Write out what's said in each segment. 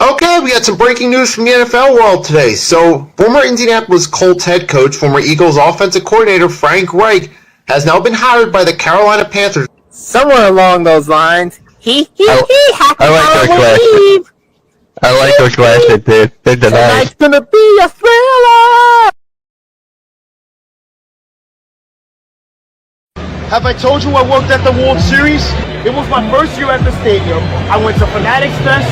Okay, we got some breaking news from the NFL world today. So, former Indianapolis Colts head coach, former Eagles offensive coordinator Frank Reich has now been hired by the Carolina Panthers. Somewhere along those lines. Happy I like those Halloween glasses. I like those glasses, dude. They're Tonight's nice. gonna be a thriller! Have I told you I worked at the World Series? It was my first year at the stadium. I went to Fanatics Fest,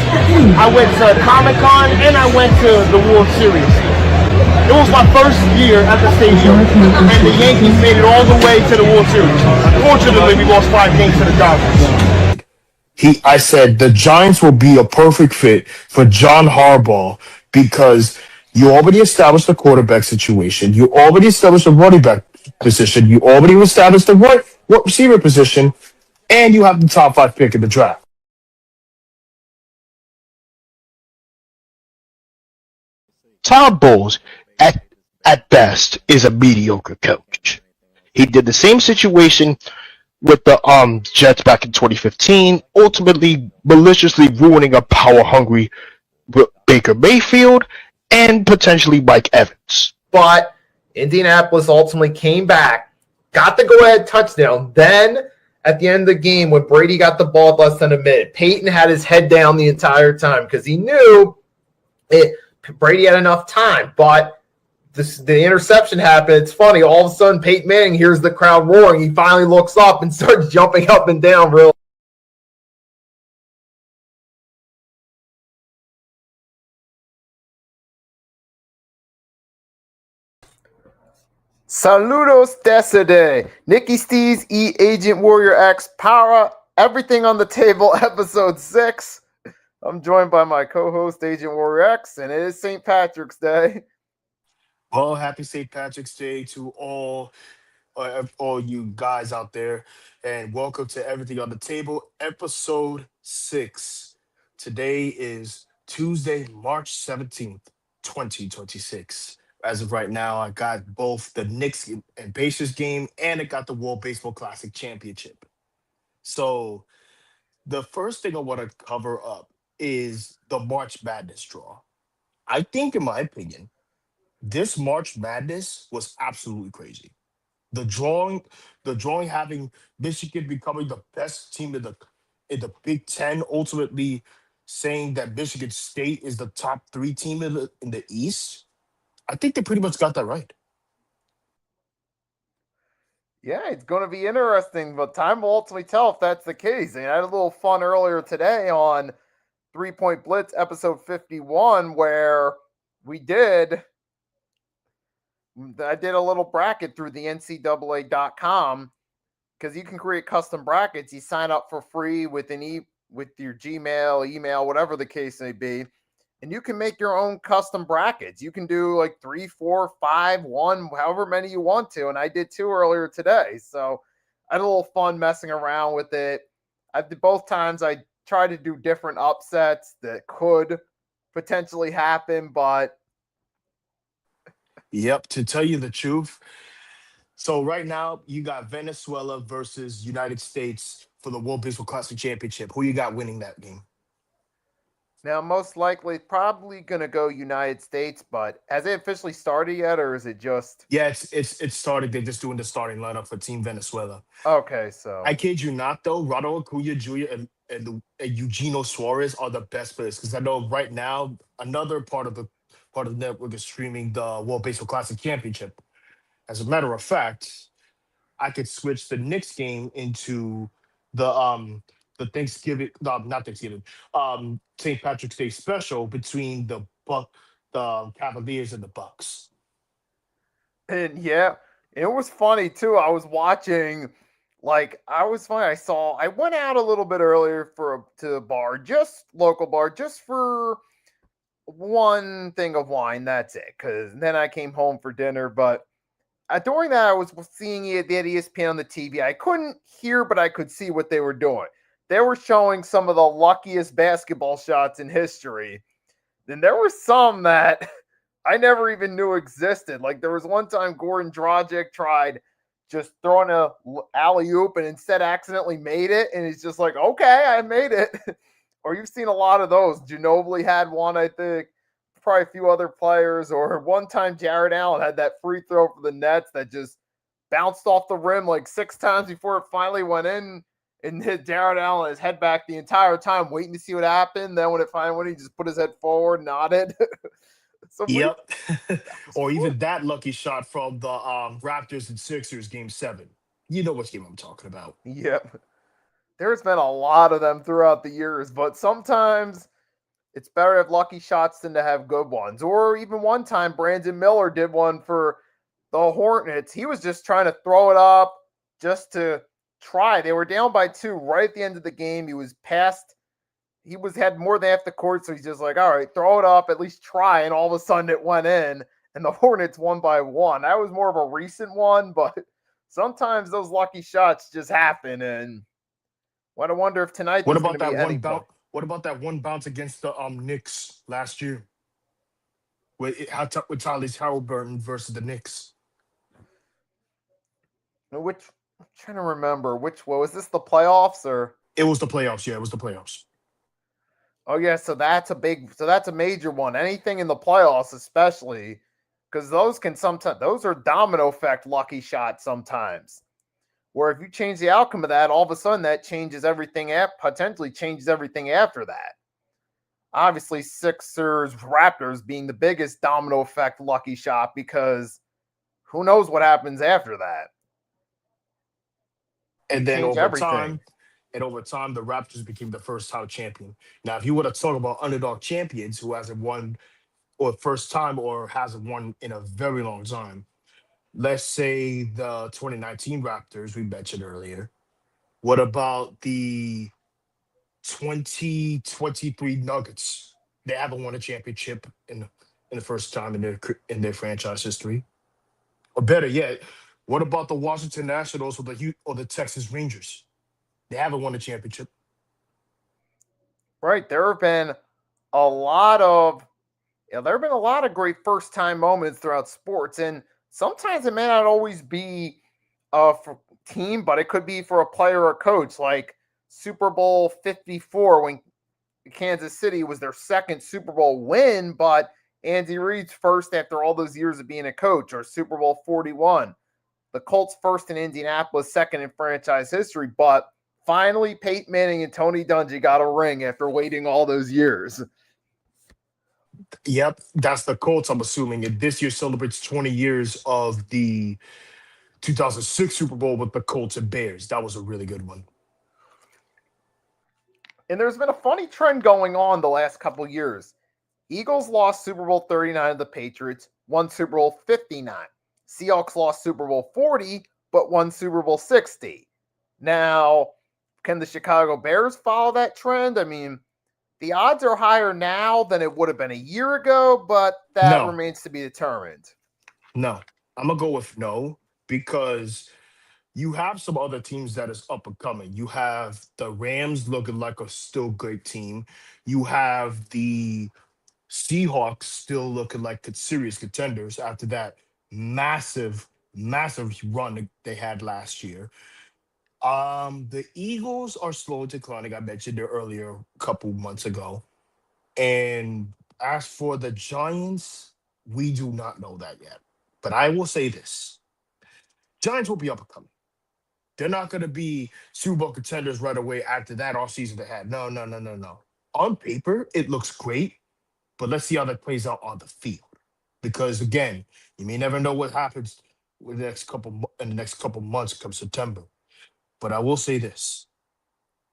I went to Comic-Con, and I went to the World Series. It was my first year at the stadium, and the Yankees made it all the way to the World Series. Unfortunately, we lost 5 games to the Dodgers. I said the Giants will be a perfect fit for John Harbaugh because you already established the quarterback situation. You already established the running back position. You already established the right receiver position, and you have the top 5 pick in the draft. Todd Bowles, at best, is a mediocre coach. He did the same situation with the Jets back in 2015, ultimately maliciously ruining a power-hungry Baker Mayfield and potentially Mike Evans. But Indianapolis ultimately came back, got the go-ahead touchdown. Then, at the end of the game, when Brady got the ball less than a minute, Peyton had his head down the entire time because he knew Brady had enough time. But the interception happened. It's funny. All of a sudden, Peyton Manning hears the crowd roaring. He finally looks up and starts jumping up and down real. Saludos desde Nikki Steez, Agent Warrior X, Power, Everything on the Table, Episode 6. I'm joined by my co-host, Agent Warrior X, and it is St. Patrick's Day. Well, happy St. Patrick's Day to all you guys out there, and welcome to Everything on the Table, Episode 6. Today is Tuesday, March 17th, 2026. As of right now, I got both the Knicks and Pacers game, and I got the World Baseball Classic Championship. So, the first thing I want to cover up is the March Madness draw. I think, in my opinion, this March Madness was absolutely crazy. The drawing, the drawing having Michigan becoming the best team in the Big Ten, ultimately saying that Michigan State is the top 3 team in the East. I think they pretty much got that right. Yeah, it's going to be interesting, but time will ultimately tell if that's the case. And I had a little fun earlier today on 3-Point Blitz, episode 51, where I did a little bracket through the NCAA.com because you can create custom brackets. You sign up for free with with your Gmail, email, whatever the case may be, and you can make your own custom brackets. You can do like 3, 4, 5, 1, however many you want to. And I did 2 earlier today. So I had a little fun messing around with it. Both times I tried to do different upsets that could potentially happen, but Yep, to tell you the truth. So right now you got Venezuela versus United States for the World Baseball Classic Championship. Who you got winning that game? now most likely probably going to go United States, but has it officially started yet, or is it just... Yeah, it's started. They're just doing the starting lineup for Team Venezuela. Okay, so I kid you not, though. Ronald Acuna Jr. and Eugenio Suarez are the best players because I know right now another part of the network is streaming the World Baseball Classic Championship. As a matter of fact, I could switch the Knicks game into the Thanksgiving, no, not Thanksgiving, St. Patrick's Day special between the Cavaliers and the Bucks. And yeah, it was funny too. I was watching, I went out a little bit earlier to the bar, just local bar, just for one thing of wine. That's it. Because then I came home for dinner. But during that, I was seeing the ESPN on the TV. I couldn't hear, but I could see what they were doing. They were showing some of the luckiest basketball shots in history. Then there were some that I never even knew existed. Like there was one time Goran Dragic tried just throwing a alley-oop and instead accidentally made it. And he's just like, okay, I made it. or you've seen a lot of those. Ginobili had one, I think. Probably a few other players, or one time Jared Allen had that free throw for the Nets that just bounced off the rim like 6 times before it finally went in, and hit Jared Allen his head back the entire time, waiting to see what happened. Then when it finally went, he just put his head forward, nodded. Yep. Or even that lucky shot from the Raptors and Sixers game 7. You know what game I'm talking about. Yep. There's been a lot of them throughout the years, but sometimes it's better to have lucky shots than to have good ones. Or even one time, Brandon Miller did one for the Hornets. He was just trying to throw it up just to try. They were down by 2 right at the end of the game. He had more than half the court, so he's just like, all right, throw it up, at least try. And all of a sudden it went in, and the Hornets won by 1. That was more of a recent one, but sometimes those lucky shots just happen. And I wonder if tonight What there's about gonna be that one any bounce? What about that one bounce against the Knicks last year? With Tyrese Halliburton versus the Knicks. I'm trying to remember what was this, the playoffs or? It was the playoffs. Yeah, it was the playoffs. Oh yeah, so that's a major one. Anything in the playoffs, especially, because those are domino effect lucky shots sometimes. Where if you change the outcome of that, all of a sudden that changes everything. Potentially changes everything after that. Obviously, Sixers Raptors being the biggest domino effect lucky shot, because who knows what happens after that. And then Change over everything. time, the Raptors became the first time champion. Now, if you were to talk about underdog champions who hasn't won, or first time, or hasn't won in a very long time, let's say the 2019 Raptors we mentioned earlier. What about the 2023 Nuggets? They haven't won a championship in the first time in their franchise history. Or better yet, what about the Washington Nationals or the Texas Rangers? They haven't won a championship. Right. There have been a lot of great first time moments throughout sports. And sometimes it may not always be for team, but it could be for a player or coach, like Super Bowl 54 when Kansas City was their second Super Bowl win, but Andy Reid's first after all those years of being a coach, or Super Bowl 41. The Colts first in Indianapolis, second in franchise history, but finally Peyton Manning and Tony Dungy got a ring after waiting all those years. Yep, that's the Colts, I'm assuming. And this year celebrates 20 years of the 2006 Super Bowl with the Colts and Bears. That was a really good one. And there's been a funny trend going on the last couple of years. Eagles lost Super Bowl 39 to the Patriots, won Super Bowl 59. Seahawks lost Super Bowl 40, but won Super Bowl 60. Now, can the Chicago Bears follow that trend? I mean, the odds are higher now than it would have been a year ago, but that remains to be determined. No, I'm going to go with no, because you have some other teams that is up and coming. You have the Rams looking like a still great team. You have the Seahawks still looking like serious contenders after that massive run they had last year. The Eagles are slowly declining. I mentioned it earlier a couple months ago. And as for the Giants, we do not know that yet. But I will say this. Giants will be up and coming. They're not going to be Super Bowl contenders right away after that offseason they had. No. On paper, it looks great, but let's see how that plays out on the field. Because again, you may never know what happens in the next couple months come September. But I will say this.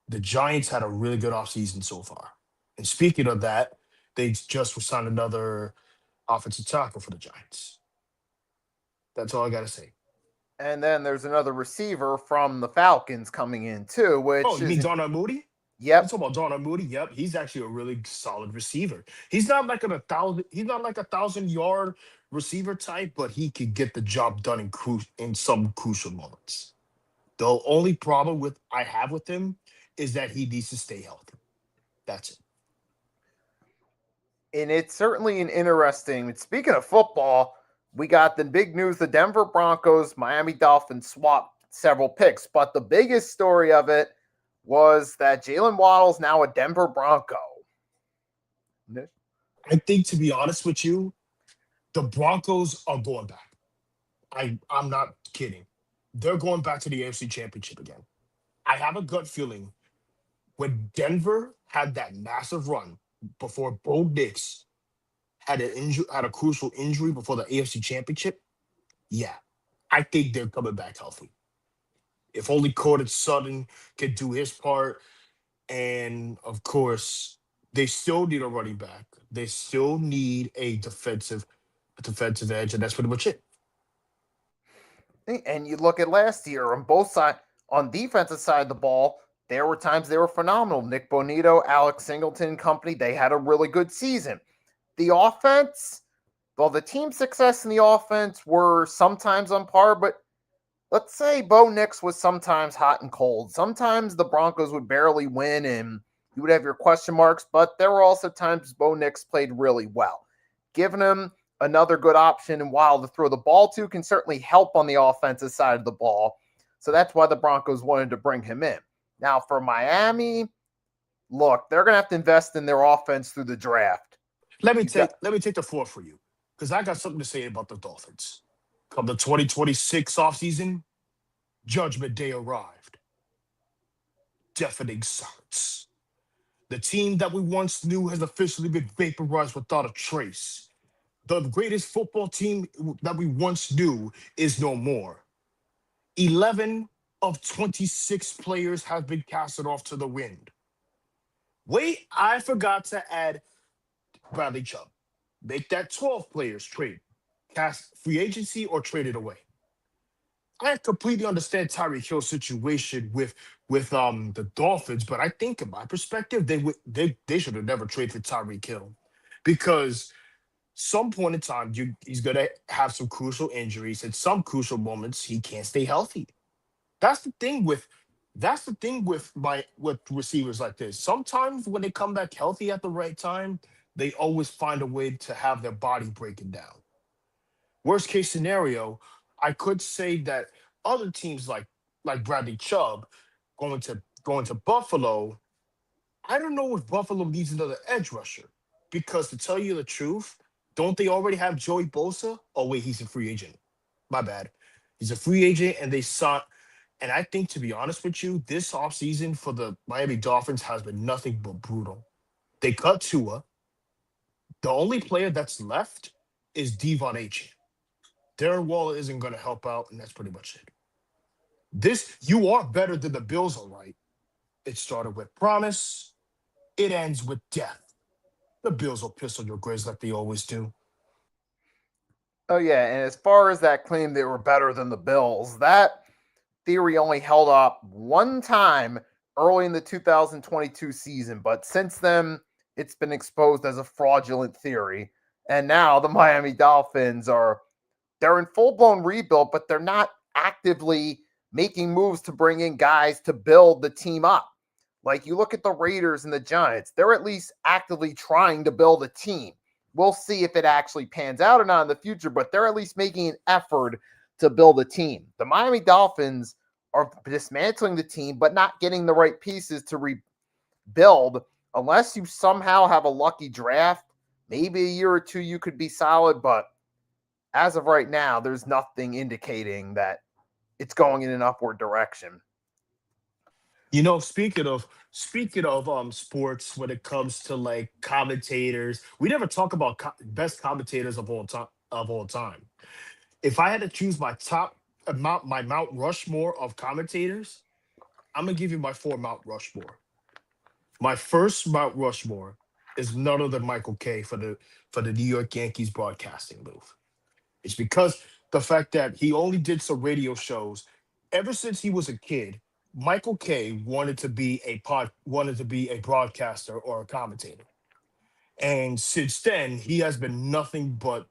The Giants had a really good offseason so far. And speaking of that, they just signed another offensive tackle for the Giants. That's all I got to say. And then there's another receiver from the Falcons coming in too. Which you mean Darnell Mooney? Yep. You talking about Darnell Mooney? Yep. He's actually a really solid receiver. He's not like a 1,000-yard receiver type, but he could get the job done in some crucial moments. The only problem I have with him is that he needs to stay healthy. That's it. And it's certainly an interesting. Speaking of football, we got the big news: the Denver Broncos, Miami Dolphins swapped several picks, but the biggest story of it was that Jalen Waddle's now a Denver Bronco. I think, to be honest with you, the Broncos are going back. I'm not kidding. They're going back to the AFC Championship again. I have a gut feeling when Denver had that massive run before Bo Nix had had a crucial injury before the AFC Championship. Yeah, I think they're coming back healthy. If only Cortland Sutton could do his part, and of course, they still need a running back. They still need a defensive edge, and that's pretty much it. And you look at last year on both sides, on defensive side of the ball, there were times they were phenomenal. Nick Bonito, Alex Singleton and company, they had a really good season. The offense, well, the team success in the offense were sometimes on par, but let's say Bo Nix was sometimes hot and cold. Sometimes the Broncos would barely win and you would have your question marks, but there were also times Bo Nix played really well. Giving him another good option and while to throw the ball to can certainly help on the offensive side of the ball. So that's why the Broncos wanted to bring him in. Now for Miami, look, they're going to have to invest in their offense through the draft. Let me take the floor for you because I got something to say about the Dolphins. Come the 2026 offseason, Judgment Day arrived. Deafening silence. The team that we once knew has officially been vaporized without a trace. The greatest football team that we once knew is no more. 11 of 26 players have been casted off to the wind. Wait, I forgot to add Bradley Chubb. Make that 12 players trade. Cast free agency or trade it away. I completely understand Tyreek Hill's situation with the Dolphins, but I think in my perspective, they should have never traded for Tyreek Hill because some point in time he's gonna have some crucial injuries. At some crucial moments, he can't stay healthy. That's the thing with with receivers like this. Sometimes when they come back healthy at the right time, they always find a way to have their body breaking down. Worst case scenario, I could say that other teams like Bradley Chubb going to Buffalo. I don't know if Buffalo needs another edge rusher because to tell you the truth, don't they already have Joey Bosa? Oh wait, he's a free agent. My bad. He's a free agent, and they sought. And I think, to be honest with you, this offseason for the Miami Dolphins has been nothing but brutal. They cut Tua. The only player that's left is Devon Achane. Darren Waller isn't going to help out, and that's pretty much it. You are better than the Bills, all right. It started with promise. It ends with death. The Bills will piss on your graves like they always do. Oh, yeah. And as far as that claim they were better than the Bills, that theory only held up one time early in the 2022 season. But since then, it's been exposed as a fraudulent theory. And now the Miami Dolphins they're in full-blown rebuild, but they're not actively making moves to bring in guys to build the team up. Like you look at the Raiders and the Giants, they're at least actively trying to build a team. We'll see if it actually pans out or not in the future, but they're at least making an effort to build a team. The Miami Dolphins are dismantling the team, but not getting the right pieces to rebuild. Unless you somehow have a lucky draft, maybe a year or two you could be solid, but as of right now, there's nothing indicating that it's going in an upward direction. Speaking of sports, when it comes to like commentators, we never talk about best commentators of all time. If I had to choose my Mount Rushmore of commentators, I'm gonna give you my four Mount Rushmore. My first Mount Rushmore is none other than Michael Kay for the New York Yankees broadcasting booth. It's because the fact that he only did some radio shows ever since he was a kid. Michael Kay wanted to be a broadcaster or a commentator. And since then, he has been nothing but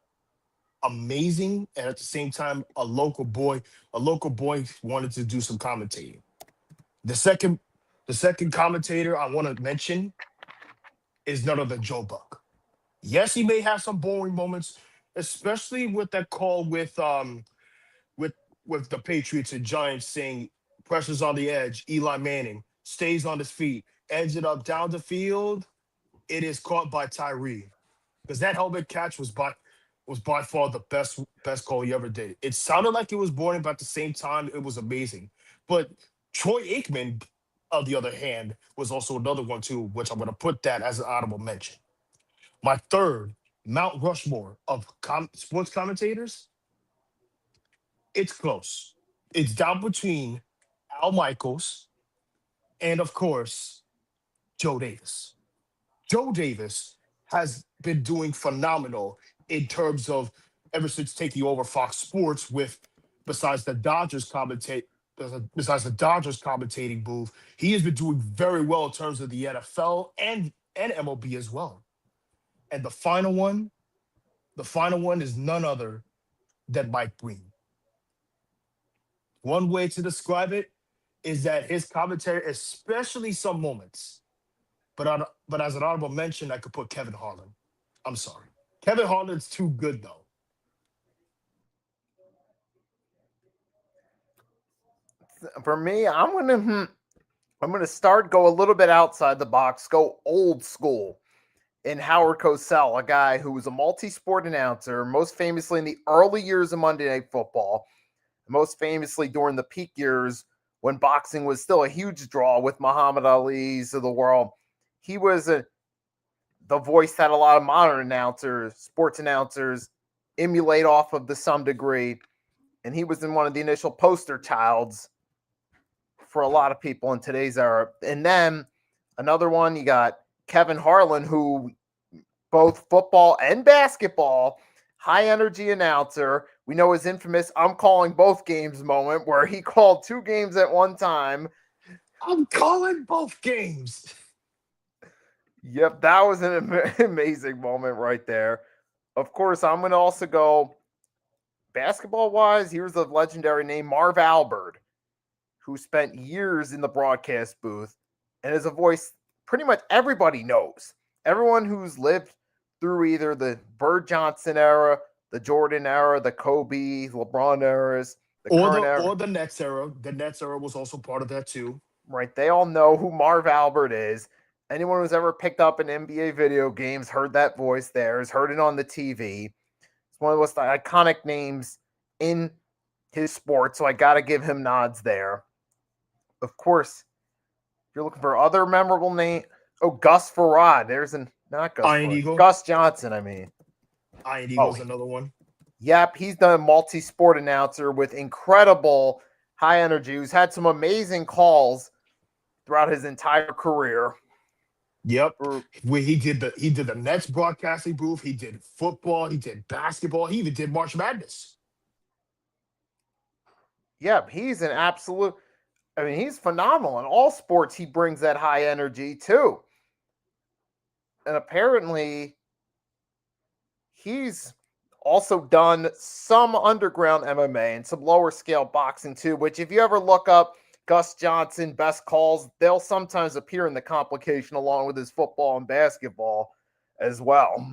amazing. And at the same time, a local boy wanted to do some commentating. The second the second commentator I want to mention is none other than Joe Buck. Yes, he may have some boring moments, especially with that call with with the Patriots and Giants saying pressures on the edge, Eli Manning. stays on his feet, edges up down the field. It is caught by Tyree because that helmet catch was by far the best call he ever did. It sounded like it was boring, but at the same time, it was amazing. But Troy Aikman, on the other hand, was also another one too, which I'm going to put that as an honorable mention. My third, Mount Rushmore of sports commentators, it's close. It's down between Al Michaels and, of course, Joe Davis. Joe Davis has been doing phenomenal in terms of ever since taking over Fox Sports with besides the Dodgers commentating booth, he has been doing very well in terms of the NFL and MLB as well. And the final one is none other than Mike Green. One way to describe it is that his commentary, especially some moments, but as an honorable mention, I could put Kevin Harlan. I'm sorry. Kevin Harlan's too good, though. For me, I'm gonna go a little bit outside the box, go old school. In Howard Cosell, a guy who was a multi-sport announcer, most famously in the early years of Monday Night Football, most famously during the peak years when boxing was still a huge draw with Muhammad Ali's of the world. He was the voice that a lot of modern announcers, sports announcers, emulate off of to some degree. And he was in one of the initial poster childs for a lot of people in today's era. And then another one, you got Kevin Harlan, who both football and basketball, high energy announcer. We know his infamous "I'm calling both games" moment where he called two games at one time. I'm calling both games. Yep, that was an amazing moment right there. Of course, I'm going to also go basketball-wise. Here's a legendary name, Marv Albert, who spent years in the broadcast booth and is a voice pretty much everybody knows. Everyone who's lived through either the Bird Johnson era, the Jordan era, the Kobe, LeBron eras, or the Nets era. The Nets era was also part of that too. Right. They all know who Marv Albert is. Anyone who's ever picked up an NBA video games heard that voice there, has heard it on the TV. It's one of the most iconic names in his sport, so I got to give him nods there. Of course, if you're looking for other memorable names, Gus Farad. Not Gus Iron Farad, Eagle. Gus Johnson, I mean. Iron Eagle's another one. Yep, he's done a multi-sport announcer with incredible high energy, who's had some amazing calls throughout his entire career. Yep. Where he did the Nets broadcasting booth, he did football, he did basketball, he even did March Madness. Yep, he's an absolute, he's phenomenal. In all sports, he brings that high energy too. And apparently, he's also done some underground MMA and some lower scale boxing too, which if you ever look up Gus Johnson best calls, they'll sometimes appear in the complication along with his football and basketball as well.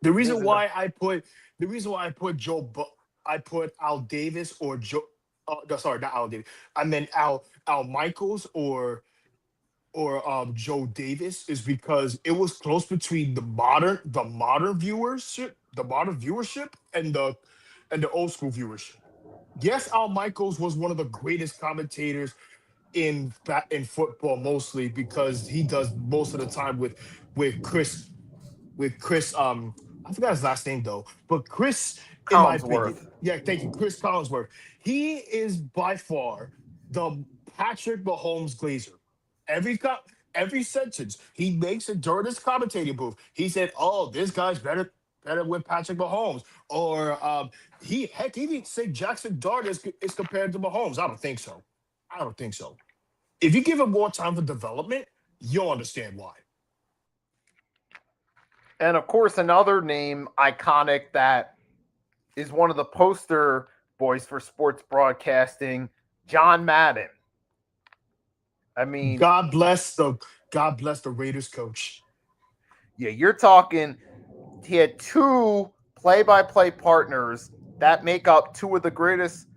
The reason why I put Al Davis or Joe. No, sorry, not Al Davis. I meant Al Michaels or Joe Davis is because it was close between the modern viewership and the old school viewership. Yes, Al Michaels was one of the greatest commentators in football, mostly because he does most of the time with Chris. I forgot his last name though, but Chris Collinsworth. Thank you, Chris Collinsworth. He is by far the Patrick Mahomes Glazer. Every sentence he makes it during his commentating booth, he said, "Oh, this guy's better with Patrick Mahomes," or he even said Jackson Dart is compared to Mahomes. I don't think so. If you give him more time for development, you'll understand why. And of course, another name iconic that is one of the poster boys for sports broadcasting, John Madden. God bless the Raiders coach. Yeah, you're talking. He had two play-by-play partners that make up two of the greatest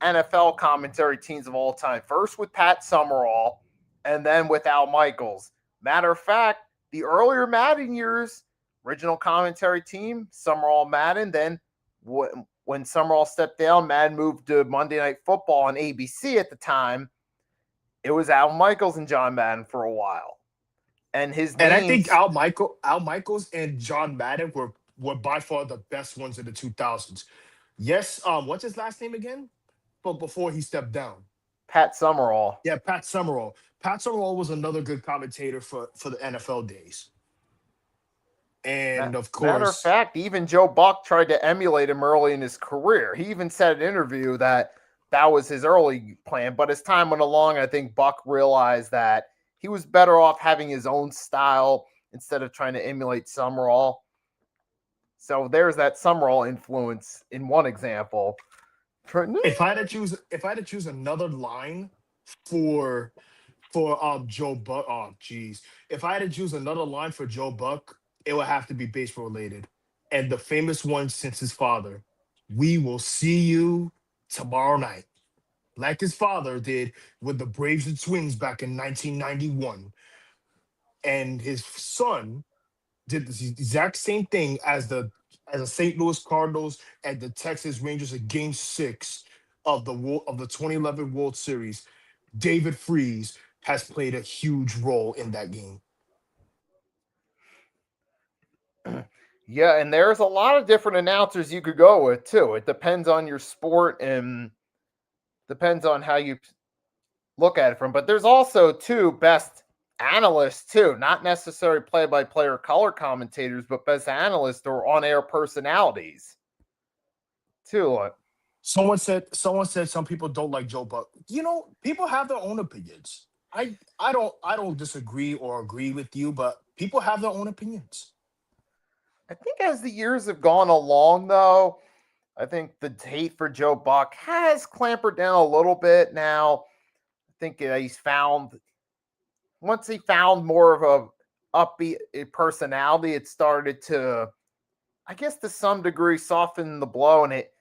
NFL commentary teams of all time. First with Pat Summerall, and then with Al Michaels. Matter of fact, the earlier Madden years, original commentary team, Summerall, Madden. Then when Summerall stepped down, Madden moved to Monday Night Football on ABC at the time. It was Al Michaels and John Madden for a while. And I think Al Michaels and John Madden were by far the best ones in the 2000s. Yes, what's his last name again? But before he stepped down. Pat Summerall. Yeah, Pat Summerall. Pat Summerall was another good commentator for the NFL days. And of course, matter of fact, even Joe Buck tried to emulate him early in his career. He even said in an interview that was his early plan. But as time went along, I think Buck realized that he was better off having his own style instead of trying to emulate Summerall. So there's that Summerall influence in one example. If I had to choose another line for Joe Buck, oh geez, if I had to choose another line for Joe Buck, it would have to be baseball related, and the famous one since his father. We will see you tomorrow night, like his father did with the Braves and Twins back in 1991, and his son did the exact same thing as the St. Louis Cardinals and the Texas Rangers in Game 6 of the 2011 World Series. David Freese has played a huge role in that game. Yeah, and there's a lot of different announcers you could go with too. It depends on your sport and depends on how you look at it from. But there's also two best analysts too, not necessarily play-by-play or color commentators, but best analysts or on-air personalities too. Someone said some people don't like Joe Buck. People have their own opinions. I don't disagree or agree with you, but people have their own opinions. I think as the years have gone along, though, I think the hate for Joe Buck has clampered down a little bit now. I think once he found more of a upbeat personality, it started to, I guess to some degree, soften the blow, and it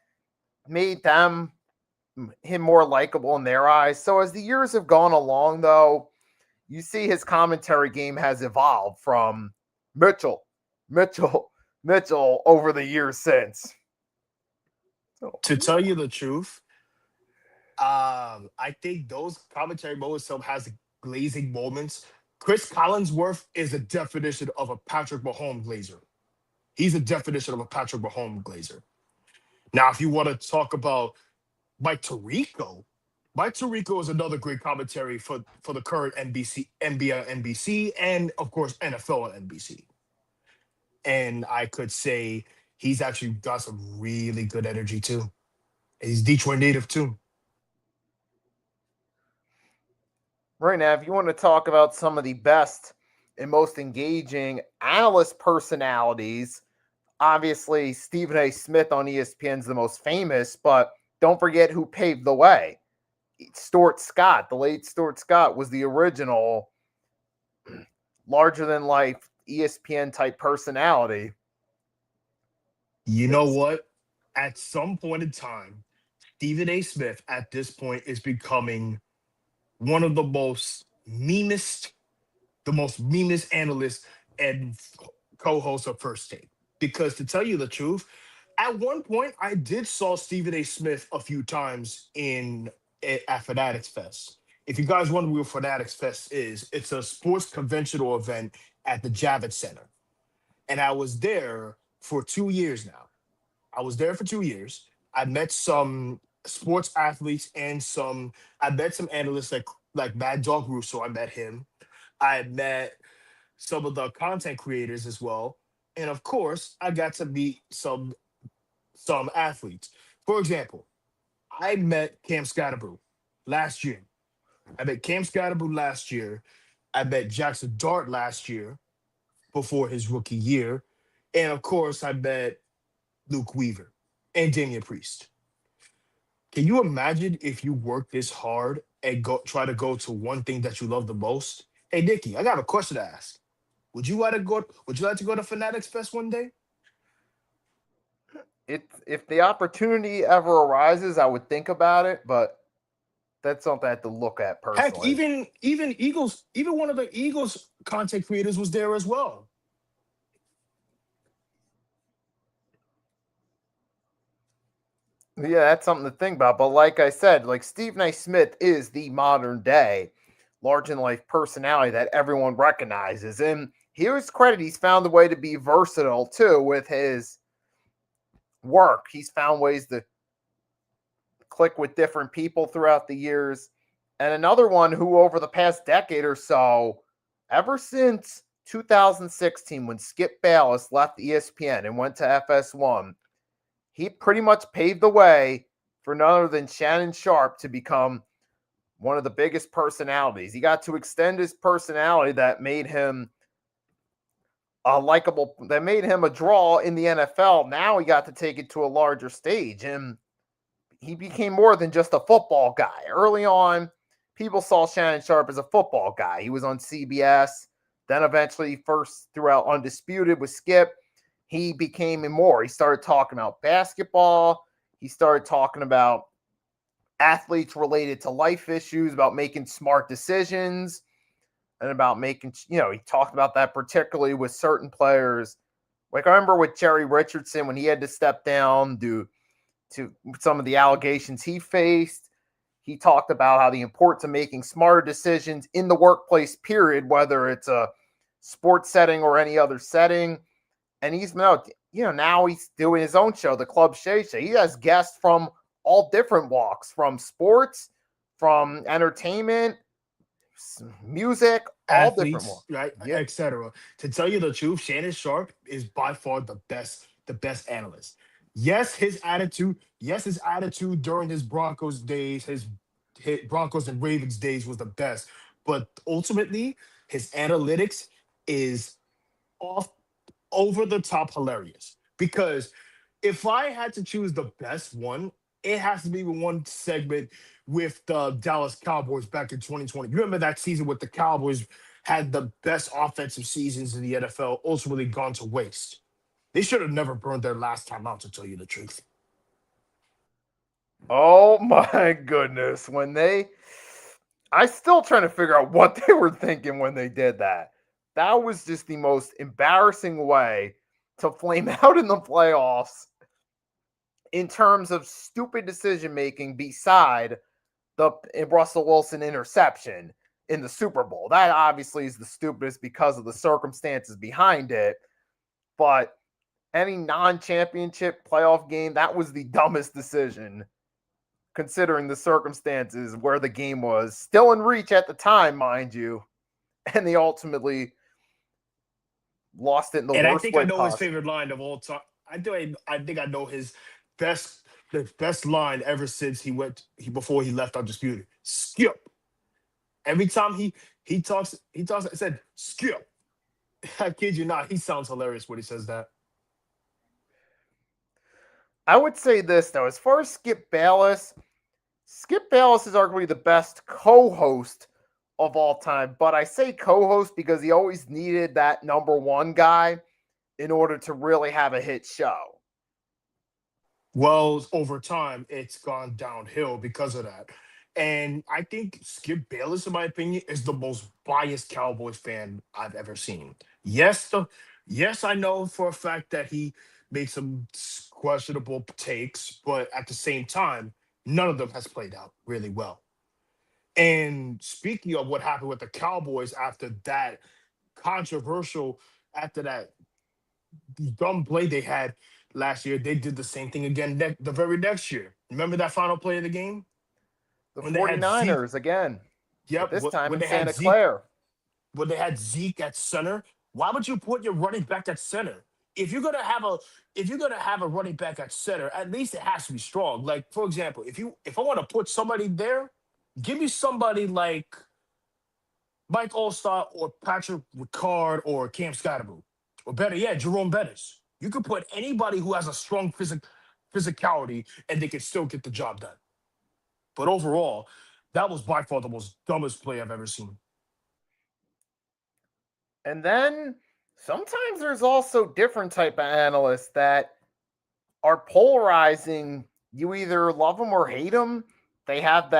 made him more likable in their eyes. So as the years have gone along, though, you see his commentary game has evolved from Mitchell over the years since. To tell you the truth, I think those commentary moments some has glazing moments. Chris Collinsworth is a definition of a Patrick Mahomes glazer. He's a definition of a Patrick Mahomes glazer. Now, if you want to talk about Mike Tirico is another great commentary for the current NBA NBC, and of course NFL on NBC. And I could say he's actually got some really good energy too. He's Detroit native too. Right now, if you want to talk about some of the best and most engaging analyst personalities, obviously Stephen A. Smith on ESPN is the most famous, but don't forget who paved the way. Stuart Scott, the late Stuart Scott, was the original larger-than-life ESPN-type personality. You know what? At some point in time, Stephen A. Smith at this point is becoming one of the most memest analysts and co-hosts of First Take. Because to tell you the truth, at one point I did saw Stephen A. Smith a few times at Fanatics Fest. If you guys wonder what Fanatics Fest is, it's a sports conventional event at the Javits Center. And I was there for 2 years now. I met some sports athletes and I met some analysts like Mad Dog Russo. I met him. I met some of the content creators as well. And of course, I got to meet some athletes. For example, I met Cam Scatterboo last year. I met Jackson Dart last year before his rookie year. And of course, I met Luke Weaver and Damian Priest. Can you imagine if you work this hard and try to go to one thing that you love the most? Hey, Nikki, I got a question to ask. Would you like to go to Fanatics Fest one day? if the opportunity ever arises, I would think about it, but that's something I have to look at Heck, personally. even Eagles, even one of the Eagles content creators was there as well. Yeah, that's something to think about. But like I said, like Stephen A. Smith is the modern day large in life personality that everyone recognizes. And here's credit, he's found a way to be versatile too with his work. He's found ways to click with different people throughout the years. And another one who, over the past decade or so, ever since 2016, when Skip Bayless left ESPN and went to FS1, he pretty much paved the way for none other than Shannon Sharpe to become one of the biggest personalities. He got to extend his personality that made him a likable, that made him a draw in the NFL. Now he got to take it to a larger stage, and he became more than just a football guy. Early on, people saw Shannon Sharpe as a football guy. He was on CBS, then eventually first throughout Undisputed with Skip. He became more. He started talking about basketball. He started talking about athletes related to life issues, about making smart decisions, and about making, he talked about that particularly with certain players. Like I remember with Jerry Richardson when he had to step down due to some of the allegations he faced. He talked about how the importance of making smarter decisions in the workplace, period, whether it's a sports setting or any other setting. And he's now he's doing his own show, the Club Shay Shay. He has guests from all different walks, from sports, from entertainment, music, all different Athletes, walks. right, Yeah. etc. To tell you the truth, Shannon Sharpe is by far the best analyst. Yes, his attitude. Yes, his attitude during his Broncos days, his Broncos and Ravens days was the best. But ultimately, his analytics is off over the top hilarious. Because if I had to choose the best one, it has to be the one segment with the Dallas Cowboys back in 2020. You remember that season with the Cowboys had the best offensive seasons in the NFL, ultimately gone to waste. They should have never burned their last time out, to tell you the truth. Oh my goodness. I still trying to figure out what they were thinking when they did that. That was just the most embarrassing way to flame out in the playoffs in terms of stupid decision making beside the Russell Wilson interception in the Super Bowl. That obviously is the stupidest because of the circumstances behind it. But any non-championship playoff game, that was the dumbest decision considering the circumstances where the game was still in reach at the time, mind you. And they ultimately lost it in the And I worst think I way know his possible. favorite line of all time. I think I know his the best line ever since before he left Undisputed. Skip. Every time he talks, I said, Skip. I kid you not, he sounds hilarious when he says that. I would say this, though. As far as Skip Bayless is arguably the best co-host of all time. But I say co-host because he always needed that number one guy in order to really have a hit show. Well, over time, it's gone downhill because of that. And I think Skip Bayless, in my opinion, is the most biased Cowboys fan I've ever seen. Yes, I know for a fact that he made some questionable takes, but at the same time, none of them has played out really well. And speaking of what happened with the Cowboys after that controversial, after that dumb play they had last year, they did the same thing again the very next year. Remember that final play of the game? The When they had Zeke. 49ers again, but Yep. this time When in they had Santa Zeke, Clara. when they had Zeke at center, why would you put your running back at center? If you're gonna have a running back at center, at least it has to be strong. Like, for example, if I want to put somebody there, give me somebody like Mike Allstott or Patrick Ricard or Cam Scottaboo. Or better yet, Jerome Bettis. You could put anybody who has a strong physicality and they can still get the job done. But overall, that was by far the most dumbest play I've ever seen. And then sometimes there's also different type of analysts that are polarizing. You either love them or hate them. They have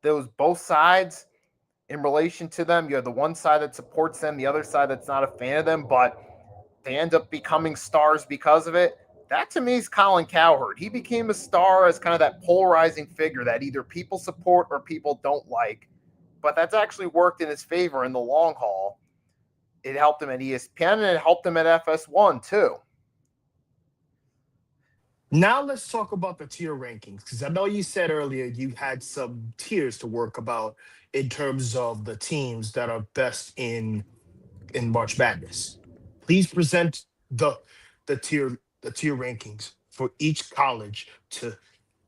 those both sides in relation to them. You have the one side that supports them, the other side that's not a fan of them, but they end up becoming stars because of it. That to me is Colin Cowherd. He became a star as kind of that polarizing figure that either people support or people don't like. But that's actually worked in his favor in the long haul. It helped him at ESPN and it helped him at FS1 too. Now let's talk about the tier rankings, because I know you said earlier you had some tiers to work about in terms of the teams that are best in March Madness. Please present the tier rankings for each college to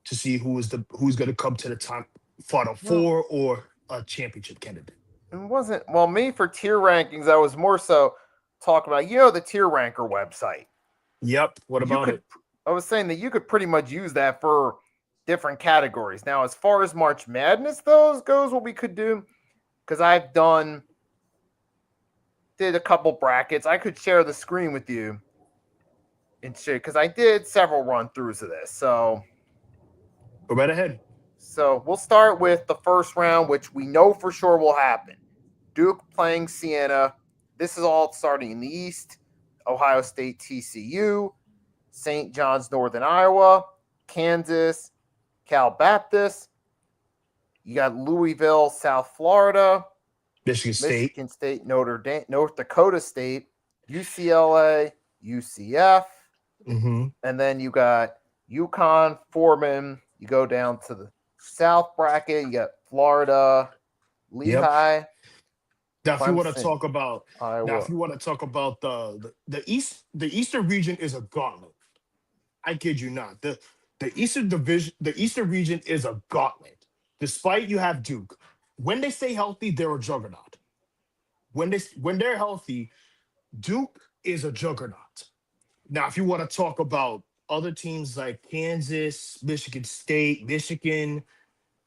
see who's going to come to the top Final Four or a championship candidate. It wasn't, well, me for tier rankings, I was more so talking about, the tier ranker website. Yep. What about it? I was saying that you could pretty much use that for different categories. Now, as far as March Madness goes, what we could do, because I've did a couple brackets. I could share the screen with you and share, because I did several run-throughs of this. So go right ahead. So we'll start with the first round, which we know for sure will happen. Duke playing Siena. This is all starting in the East. Ohio State, TCU, St. John's, Northern Iowa, Kansas, Cal Baptist. You got Louisville, South Florida, Michigan State, Notre Dame, North Dakota State, UCLA, UCF, and then you got UConn, Furman. You go down to the South bracket. You got Florida, Lehigh. Yep. Now, if you want to talk about the East, the Eastern region is a gauntlet. I kid you not. The Eastern division, the Eastern region is a gauntlet. Despite you have Duke, when they stay healthy, they're a juggernaut. When they're healthy, Duke is a juggernaut. Now, if you want to talk about other teams like Kansas, Michigan State, Michigan,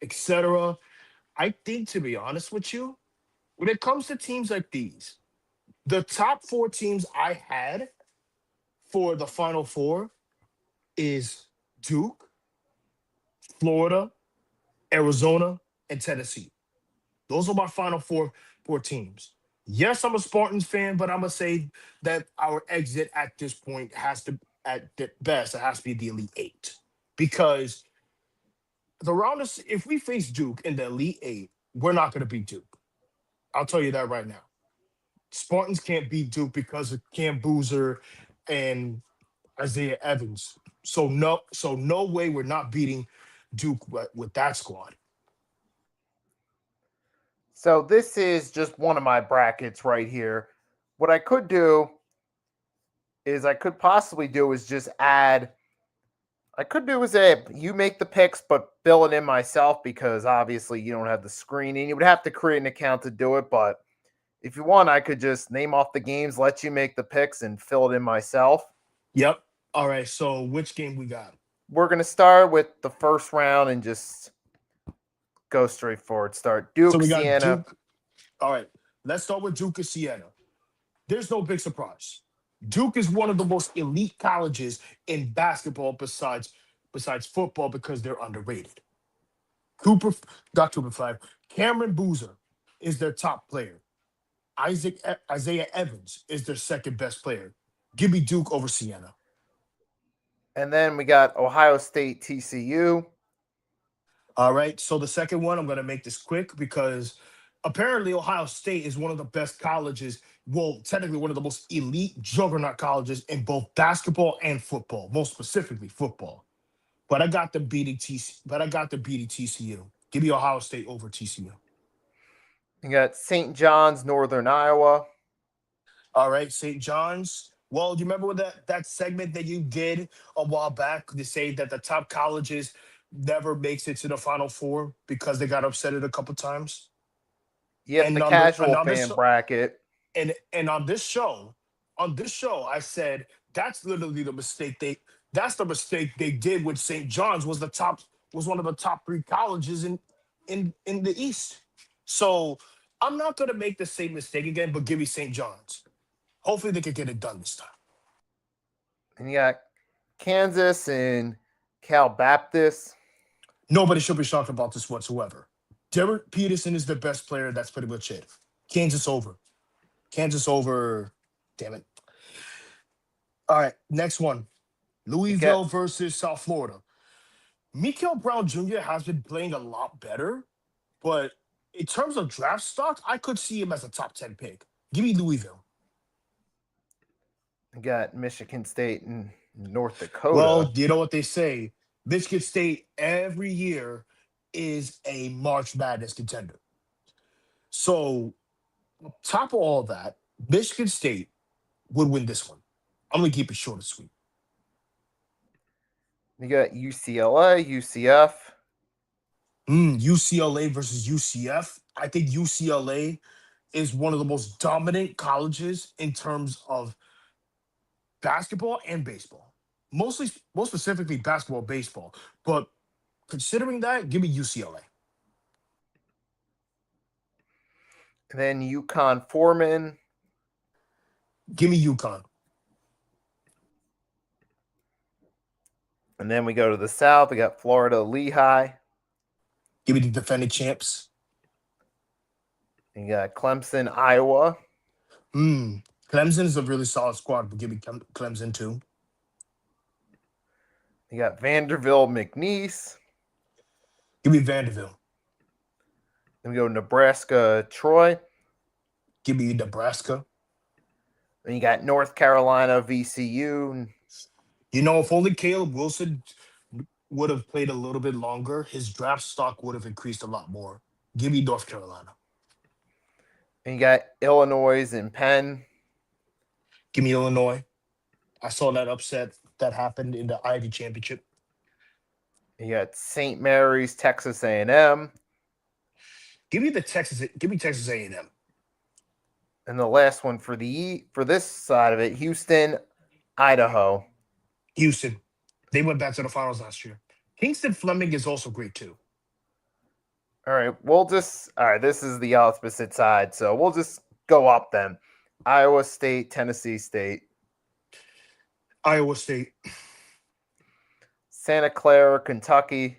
etc., I think, to be honest with you, when it comes to teams like these, the top 4 teams I had for the Final Four is Duke, Florida, Arizona, and Tennessee. Those are my Final Four teams. Yes, I'm a Spartans fan, but I'm going to say that our exit at this point has to, at the best, it has to be the Elite 8. Because if we face Duke in the Elite 8, we're not going to beat Duke. I'll tell you that right now. Spartans can't beat Duke because of Cam Boozer and Isaiah Evans. So no way we're not beating Duke with that squad. So this is just one of my brackets right here. What I could do is just add. I could do is you make the picks, but fill it in myself, because obviously you don't have the screen and you would have to create an account to do it. But if you want, I could just name off the games, let you make the picks, and fill it in myself. Yep. All right. So which game we got? We're going to start with the first round and just go straight forward. Start Duke, so we got Siena. Duke. All right. Let's start with Duke and Siena. There's no big surprise. Duke is one of the most elite colleges in basketball besides football, because they're underrated. Cameron Boozer is their top player. Isaiah Evans is their second best player. Give me Duke over Siena. And then we got Ohio State, TCU. All right. So the second one, I'm going to make this quick, because apparently Ohio State is one of the best colleges. Well, technically one of the most elite juggernaut colleges in both basketball and football, most specifically football. But I got them beating TCU. Give me Ohio State over TCU. You got St. John's, Northern Iowa. All right, St. John's. Well, do you remember that segment that you did a while back to say that the top colleges never makes it to the Final Four because they got upset a couple times? Yeah, the casual fan bracket. And on this show, I said that's literally the mistake they did with St. John's. Was one of the top 3 colleges in the East. So I'm not gonna make the same mistake again, but give me St. John's. Hopefully they can get it done this time. And you got Kansas and Cal Baptist. Nobody should be shocked about this whatsoever. Derek Peterson is the best player. That's pretty much it. Kansas over. Kansas over. Damn it. All right, next one. Louisville versus South Florida. Mikael Brown Jr. has been playing a lot better, but in terms of draft stock, I could see him as a top 10 pick. Give me Louisville. You got Michigan State and North Dakota. Well, you know what they say. Michigan State every year is a March Madness contender. So, on top of all that, Michigan State would win this one. I'm going to keep it short and sweet. You got UCLA, UCF. UCLA versus UCF. I think UCLA is one of the most dominant colleges in terms of basketball and baseball. Most specifically basketball, baseball. But considering that, give me UCLA. And then UConn Foreman. Give me UConn. And then we go to the South. We got Florida Lehigh. Give me the defending champs. And you got Clemson, Iowa. Clemson is a really solid squad, but give me Clemson too. You got Vanderbilt, McNeese. Give me Vanderbilt. Then we go Nebraska, Troy. Give me Nebraska. Then you got North Carolina, VCU. You know, if only Caleb Wilson would have played a little bit longer, his draft stock would have increased a lot more. Give me North Carolina. And you got Illinois and Penn. Give me Illinois. I saw that upset that happened in the Ivy Championship. You got St. Mary's, Texas A&M. Give me Texas A&M. And the last one for this side of it, Houston, Idaho. Houston. They went back to the finals last year. Kingston Fleming is also great too. All right, this is the opposite side, so we'll just go up then. Iowa State, Tennessee State. Iowa State. Santa Clara, Kentucky.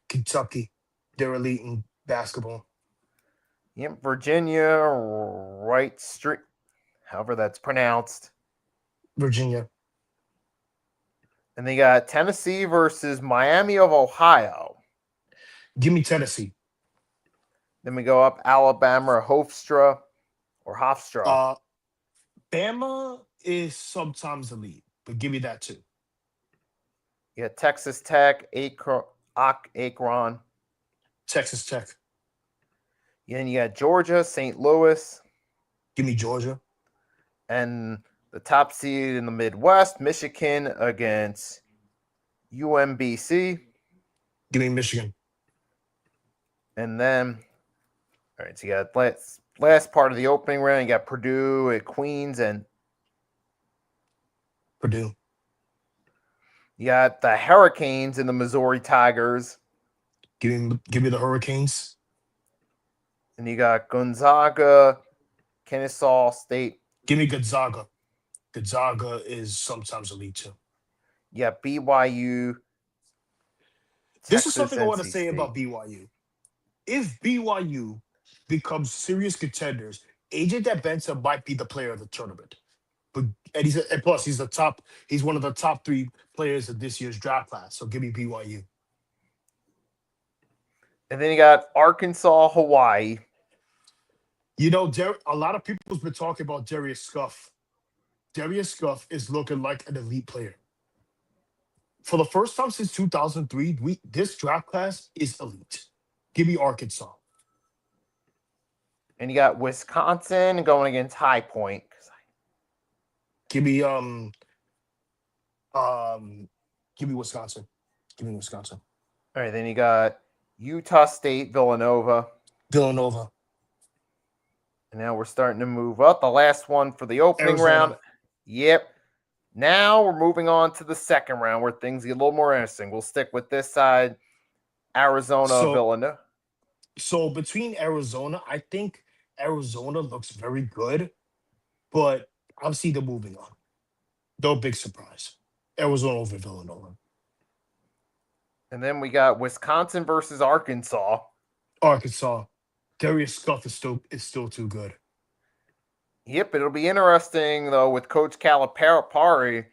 Kentucky. They're elite in basketball. Yep, Virginia, Wright Street, however that's pronounced. Virginia. And they got Tennessee versus Miami of Ohio. Give me Tennessee. Then we go up Alabama, Hofstra. Bama is sometimes elite, but give me that too. You got Texas Tech, Akron. Texas Tech. Then you got Georgia, St. Louis. Give me Georgia. And the top seed in the Midwest, Michigan against UMBC. Give me Michigan. And then, all right, so you got last part of the opening round. You got Purdue at Queens and Purdue. You got the Hurricanes and the Missouri Tigers. Give me the Hurricanes. And you got Gonzaga, Kennesaw State. Give me Gonzaga. Gonzaga is sometimes elite too. You got BYU. This is something I want to NC say State. about BYU. If BYU becomes serious contenders, AJ Benson might be the player of the tournament. But he's one of the top 3 players of this year's draft class. So give me BYU. And then you got Arkansas, Hawaii. You know, a lot of people's been talking about Darius Scuff. Darius Scuff is looking like an elite player. For the first time since 2003, this draft class is elite. Give me Arkansas. And you got Wisconsin going against High Point. Give me Wisconsin. Give me Wisconsin. All right, then you got Utah State, Villanova. Villanova. And now we're starting to move up. The last one for the opening round. Yep. Now we're moving on to the second round where things get a little more interesting. We'll stick with this side. Arizona, Villanova. So between Arizona, I think Arizona looks very good, but I'll see them moving on. No big surprise. Arizona over Villanova. And then we got Wisconsin versus Arkansas. Arkansas. Darius Scuff is still too good. Yep, it'll be interesting though with Coach Calipari,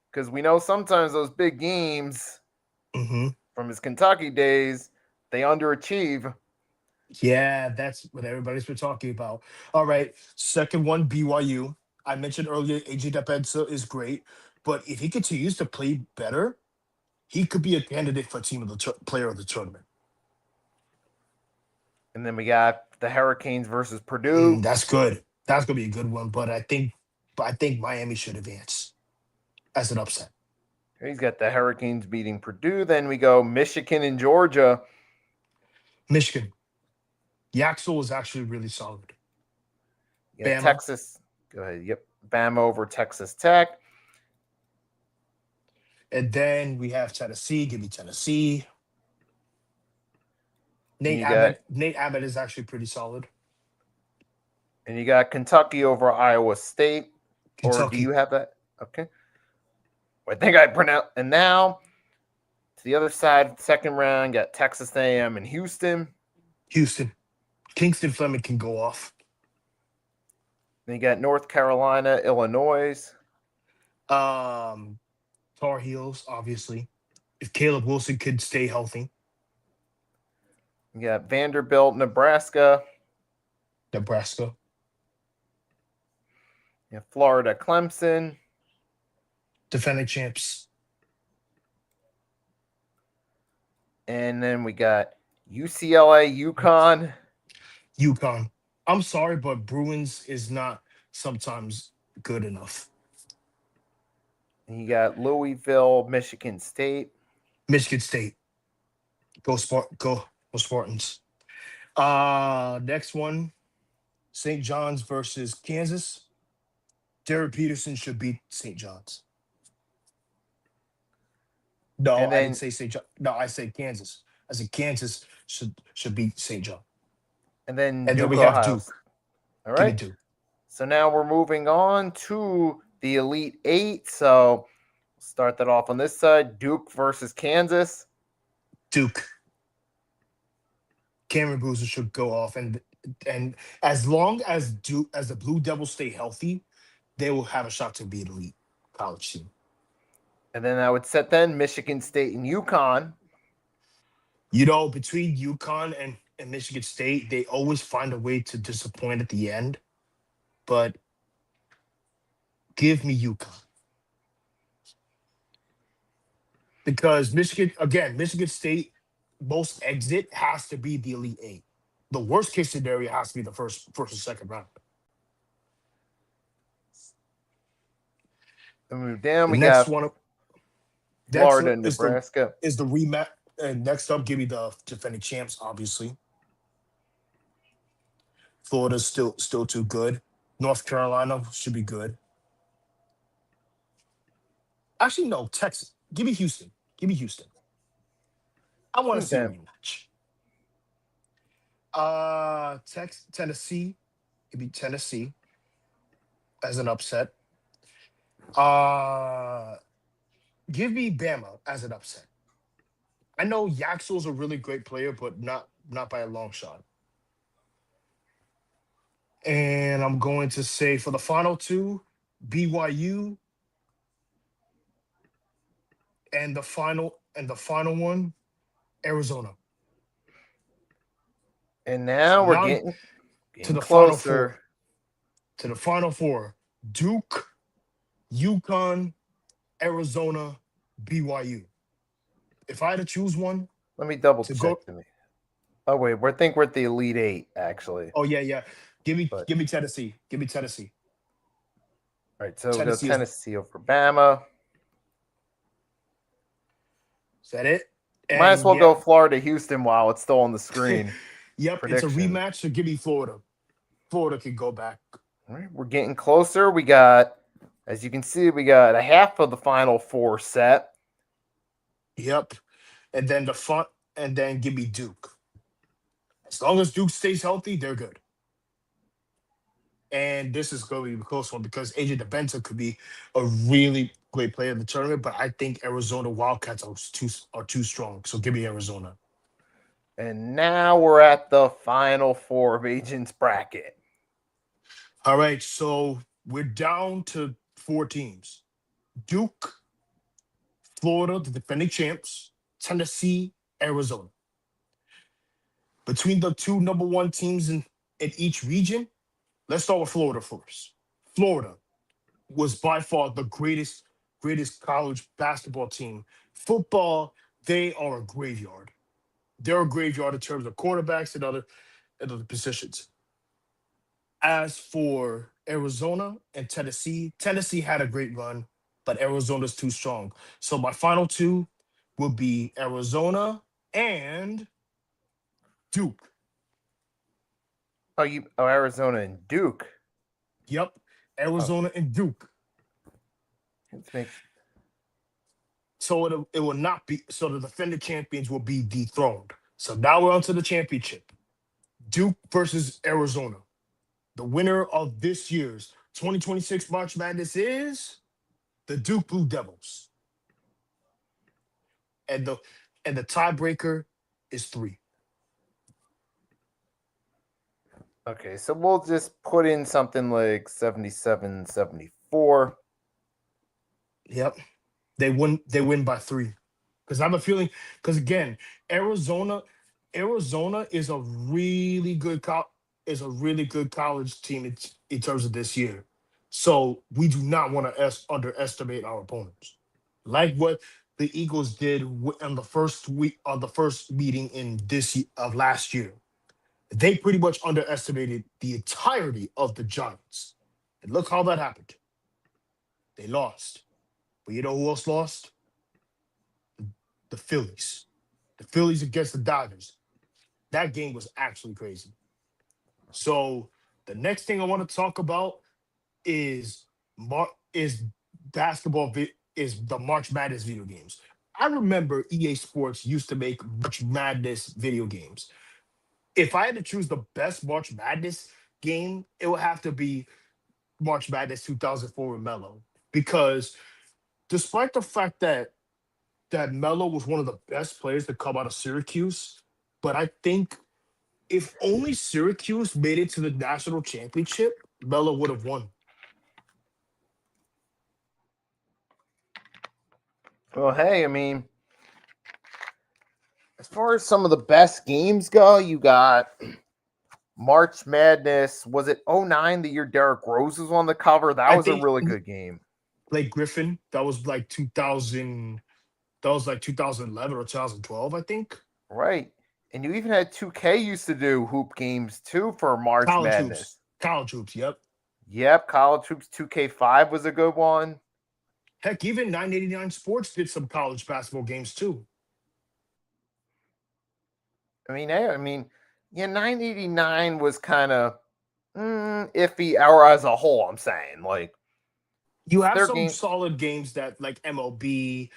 because we know sometimes those big games Mm-hmm. from his Kentucky days, they underachieve. Yeah, that's what everybody's been talking about. All right, second one, BYU. I mentioned earlier, AJ Depensa is great, but if he continues to play better, he could be a candidate for player of the tournament. And then we got the Hurricanes versus Purdue. That's good. That's gonna be a good one. But I think Miami should advance as an upset. He's got the Hurricanes beating Purdue. Then we go Michigan and Georgia. Michigan. Yaxel is actually really solid. Yeah, Bama. Texas. Go ahead. Yep. Bama over Texas Tech. And then we have Tennessee. Give me Tennessee. Nate Abbott is actually pretty solid. And you got Kentucky over Iowa State. Kentucky. Or do you have that? Okay. I think I pronounced. And now to the other side, second round, got Texas A&M and Houston. Houston. Kingston Fleming can go off. Then you got North Carolina, Illinois. Tar Heels, obviously. If Caleb Wilson could stay healthy. You got Vanderbilt, Nebraska. Nebraska. You have Florida, Clemson. Defending champs. And then we got UCLA, UConn. UConn. I'm sorry, but Bruins is not sometimes good enough. And you got Louisville, Michigan State. Michigan State. Go Spartans. Next one. St. John's versus Kansas. Derek Peterson should beat St. John's. No, I didn't say St. John. No, I said Kansas. I said Kansas should beat St. John. And then we have Ohio. Duke. All right. Duke. So now we're moving on to the Elite Eight. So start that off on this side. Duke versus Kansas. Duke. Cameron Boozer should go off, and as long as the Blue Devils stay healthy, they will have a shot to be an elite college team. And then I would set then Michigan State and UConn. You know, between UConn and Michigan State, they always find a way to disappoint at the end. But give me UConn. Because Michigan State, most exit has to be the Elite Eight. The worst case scenario has to be the first or second round. Then move down. We Next got one, Florida and Nebraska. Is the rematch. And next up, give me the defending champs, obviously. Florida's still too good. North Carolina should be good. Actually, no, Texas. Give me Houston. I want to see a rematch. Tennessee. Give me Tennessee as an upset. Give me Bama as an upset. I know Yaxel's a really great player, but not by a long shot. And I'm going to say for the final two, BYU, and the final one, Arizona. And now we're getting to the closer. Final Four. To the Final Four. Duke, UConn, Arizona, BYU. If I had to choose one, let me double check. Oh wait, I think we're at the Elite Eight actually. Oh yeah. Give me Tennessee. Give me Tennessee. All right, so Tennessee over Bama. Is that it? Might as well go Florida, Houston while it's still on the screen. Yep, prediction. It's a rematch, so give me Florida. Florida can go back. All right, we're getting closer. We got, as you can see, we got a half of the Final Four set. Yep. And then give me Duke. As long as Duke stays healthy, they're good. And this is going to be a close one because AJ DeBenta could be a really great player in the tournament, but I think Arizona Wildcats are too strong. So give me Arizona. And now we're at the final four of Agents bracket. All right, so we're down to 4 teams: Duke, Florida, the defending champs, Tennessee, Arizona. Between the two number one teams in each region, let's start with Florida first. Florida was by far the greatest college basketball team. Football, they are a graveyard. They're a graveyard in terms of quarterbacks and other positions. As for Arizona and Tennessee, Tennessee had a great run, but Arizona's too strong. So my final two will be Arizona and Duke. Arizona and Duke. Yep, Arizona and Duke. Let's make So it will not be, so the defending champions will be dethroned. So now we're on to the championship. Duke versus Arizona. The winner of this year's 2026 March Madness is the Duke Blue Devils. And the tiebreaker is 3. Okay, so we'll just put in something like 77, 74. Yep. They win by 3. Because I have a feeling, because again, Arizona is a really good college team in terms of this year. So we do not want to underestimate our opponents. Like what the Eagles did on the first meeting in of last year. They pretty much underestimated the entirety of the Giants. And look how that happened. They lost. But you know who else lost? The Phillies. The Phillies against the Dodgers. That game was actually crazy. So the next thing I want to talk about is basketball, is the March Madness video games. I remember EA Sports used to make March Madness video games. If I had to choose the best March Madness game, it would have to be March Madness 2004 with Melo. Because despite the fact that Melo was one of the best players to come out of Syracuse, but I think if only Syracuse made it to the national championship, Melo would have won. Well, hey, I mean, as far as some of the best games go, you got March Madness. Was it 09, the year Derrick Rose was on the cover? That was a really good game. Blake Griffin, that was like 2000. That was like 2011 or 2012, I think. Right. And you even had 2K used to do hoop games too for March Madness. College hoops, yep. Yep, College Hoops 2K5 was a good one. Heck, even 989 Sports did some college basketball games too. I mean, 989 was kind of iffy, or as a whole, I'm saying. Like, you have some solid games that, like MLB,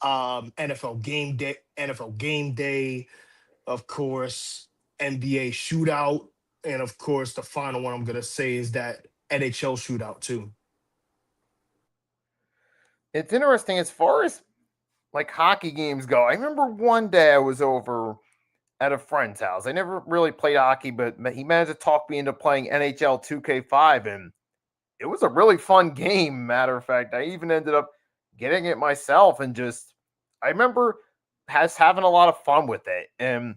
NFL Game Day, of course, NBA Shootout, and of course, the final one I'm gonna say is that NHL Shootout too. It's interesting as far as like hockey games go. I remember one day I was over at a friend's house. I never really played hockey, but he managed to talk me into playing NHL 2K5, and it was a really fun game. Matter of fact, I even ended up getting it myself, and I remember having a lot of fun with it. And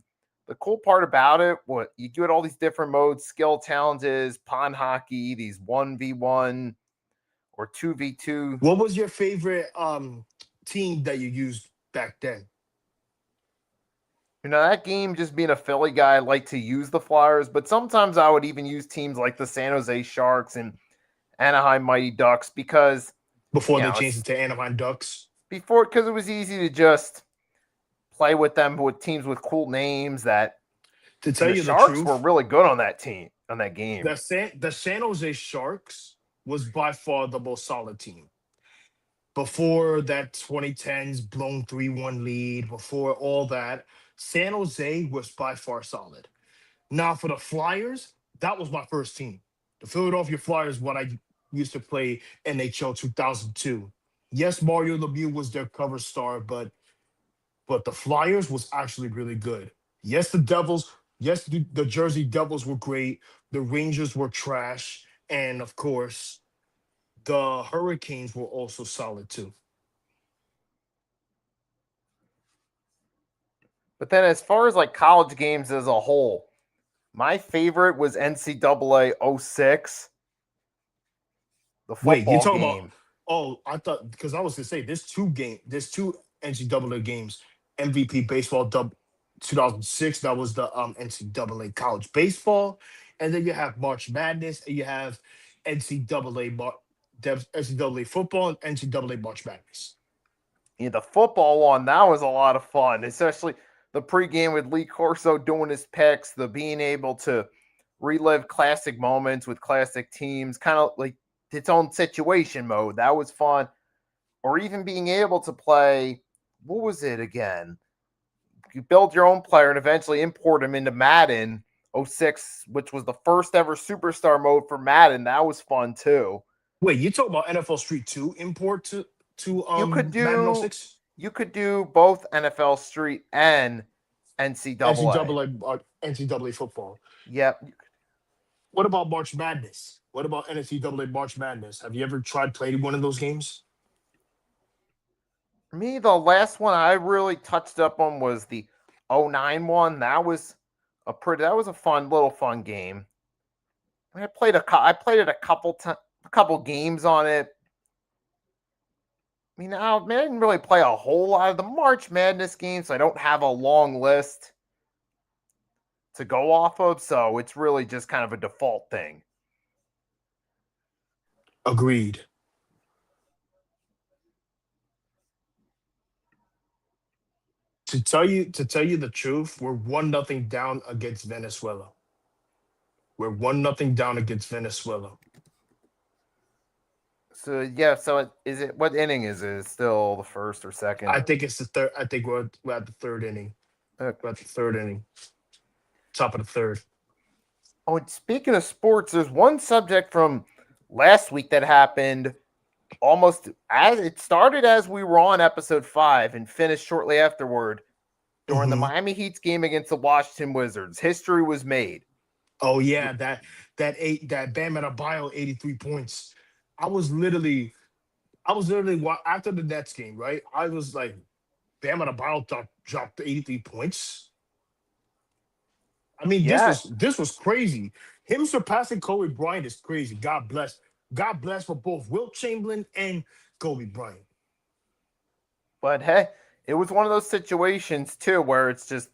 the cool part about it, you get all these different modes, skill challenges, pond hockey, these 1v1 or 2v2. What was your favorite team that you used back then? You know, that game, just being a Philly guy, I like to use the Flyers, but sometimes I would even use teams like the San Jose Sharks and Anaheim Mighty Ducks because before they changed it to Anaheim Ducks. Because it was easy to just play with them with teams with cool names. That to tell you the Sharks truth, were really good on that team, on that game. The San Jose Sharks was by far the most solid team. Before that 2010s blown 3-1 lead, before all that, San Jose was by far solid. Now for the Flyers, that was my first team. The Philadelphia Flyers, what I used to play NHL 2002. Yes, Mario Lemieux was their cover star, but the Flyers was actually really good. Yes, the Devils, yes, the Jersey Devils were great. The Rangers were trash, and of course, the Hurricanes were also solid too. But then, as far as like college games as a whole, my favorite was NCAA '06, the Wait, you football talking about? game. Oh, I thought because I was gonna say there's two NCAA games. MVP baseball dub 2006. That was the NCAA college baseball, and then you have March Madness, and you have NCAA NCAA football and NCAA March Madness. Yeah, the football one, that was a lot of fun, especially the pregame with Lee Corso doing his picks, the being able to relive classic moments with classic teams, kind of like its own situation mode. That was fun. Or even being able to play, what was it again? You build your own player and eventually import him into Madden '06, which was the first ever superstar mode for Madden. That was fun too. Wait, you talking about NFL Street 2 import to You could Madden do 06? you could do both NFL Street and NCAA. NCAA football. Yep. What about March Madness? What about NCAA March Madness? Have you ever tried playing one of those games? For me, the last one I really touched up on was the '09 one. That was a fun game. I played it a couple games on it. I mean, I didn't really play a whole lot of the March Madness games, so I don't have a long list to go off of. So it's really just kind of a default thing. Agreed. To tell you the truth, we're 1-0 down against Venezuela. We're 1-0 down against Venezuela. So yeah, is it what inning is it? Is it still the first or second? I think it's the third. I think we're at the third inning. Okay. We're at the third inning. Top of the third. Oh, and speaking of sports, there's one subject from last week that happened almost as it started as we were on episode 5 and finished shortly afterward during the Mhm. Miami Heat's game against the Washington Wizards. History was made. Oh yeah, that Bam Adebayo 83 points. I was literally after the Nets game, right? I was like, Bam Adebayo dropped 83 points. I mean, Yeah, this was crazy. Him surpassing Kobe Bryant is crazy. God bless. God bless for both Wilt Chamberlain and Kobe Bryant. but hey, it was one of those situations too where it's just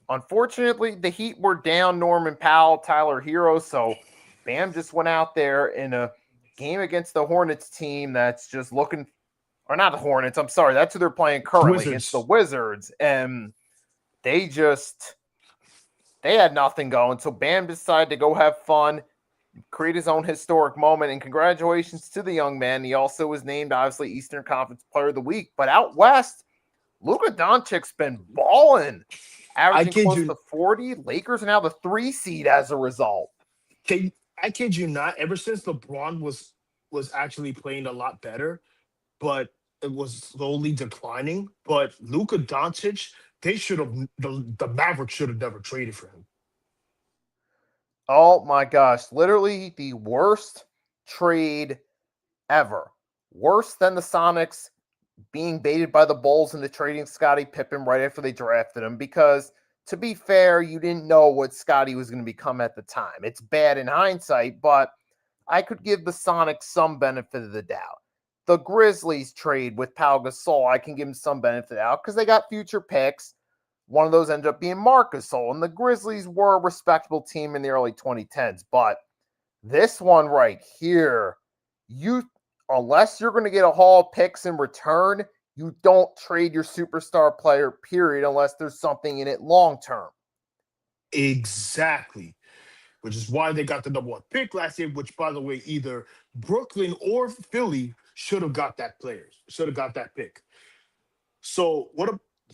unfortunately the Heat were down Norman Powell, Tyler Hero, so Bam just went out there in a game against the Hornets team that's just looking, or not the Hornets, I'm sorry, that's who they're playing currently against the Wizards, and they had nothing going. So Bam decided to go have fun, create his own historic moment, and congratulations to the young man. He also was named, obviously, Eastern Conference Player of the Week. But out west, Luka Doncic's been balling, averaging close to 40. Lakers are now the 3 seed as a result. I kid you not. Ever since LeBron was actually playing a lot better, but it was slowly declining. But Luka Doncic, the Mavericks should have never traded for him. Oh my gosh, literally the worst trade ever. Worse than the Sonics being baited by the Bulls into trading Scottie Pippen right after they drafted him, because to be fair, you didn't know what Scottie was going to become at the time. It's bad in hindsight, but I could give the Sonics some benefit of the doubt. The Grizzlies trade with Pau Gasol, I can give them some benefit of the doubt because they got future picks. One of those ended up being Marc Gasol, and the Grizzlies were a respectable team in the early 2010s. But this one right here, unless you're going to get a haul of picks in return, you don't trade your superstar player, period, unless there's something in it long term. Exactly. Which is why they got the #1 pick last year, which, by the way, either Brooklyn or Philly should have got that pick. So